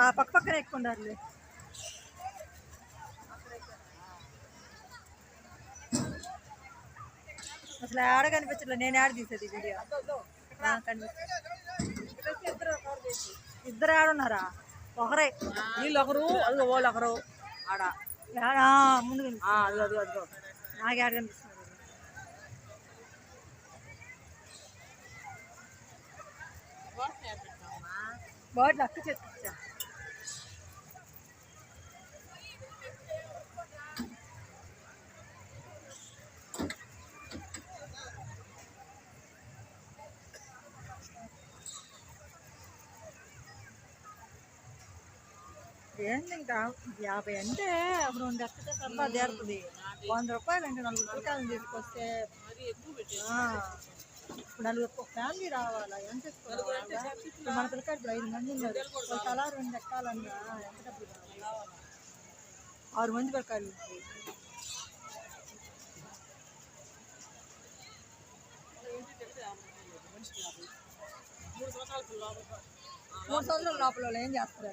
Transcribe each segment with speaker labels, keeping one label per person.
Speaker 1: ఆ పక్క పక్కనే ఎక్కువ ఉండాలి. అసలు ఆడ కనిపించట్లేదు. నేను ఆడ తీసేది వీడియో ఇద్దరు ఆడున్నారా? ఒకరే
Speaker 2: వీళ్ళు ఒకరు, అది వాళ్ళు ఒకరు ఆడ
Speaker 1: ముందు నాకు ఆడ కనిపిస్తున్నారు. బాటిల్ అక్క చెప్తా. ఏంటి ఇంకా 50 అంటే అప్పుడు 2 ఎక్కితే సరదా చేరుతుంది. 100 రూపాయలు అంటే 4 పిల్లకాయలను తీసుకొస్తే ఇప్పుడు 4 ఫ్యామిలీ రావాలా? ఎంత మన పిల్లకాయలు ఇప్పుడు 5 మంది ఉన్నారు. తలా 2 ఎక్కాలన్నా ఎంత డబ్బులు కావాలి? 6 మంది పిల్లకాయలు. 3 సంవత్సరాల లోపల వాళ్ళు ఏం చేస్తారు?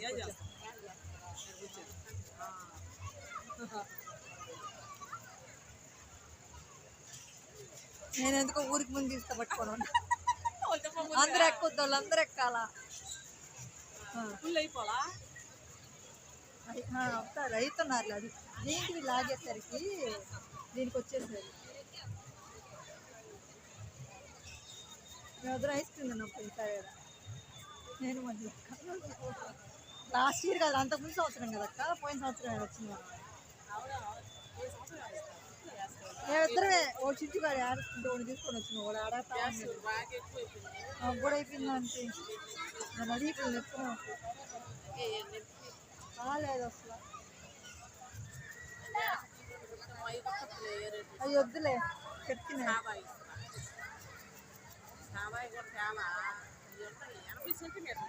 Speaker 1: నేను ఎందుకో ఊరికి ముందు తీసుకుపట్టుకోను. అందరూ ఎక్కొద్దు, వాళ్ళందరూ ఎక్కాలా? రైతున్నారు. అది దీనికి లాగేసరికి దీనికి వచ్చేసరికి మేము వద్దు ఐస్ క్రీమ్ తిన్నాం ఈసారి. నేను మధ్య లాస్ట్ ఇయర్ కదా, అంతకుముందు సంవత్సరం కదక్క. పోయిన సంవత్సరం వచ్చింది. మేమిద్దరమే ఓ చించుగాడు ఆడుతుంటే ఒకటి తీసుకొని వచ్చిన వాడు ఆడతా కూడా అయిపోయింది. అంటే నన్ను అడిగిపోయింది ఎప్పుడు కాలేదు అసలు. అవి వద్దులే చెప్తున్నా.
Speaker 2: కూడా చాలా 80 సెంటీమీటర్లు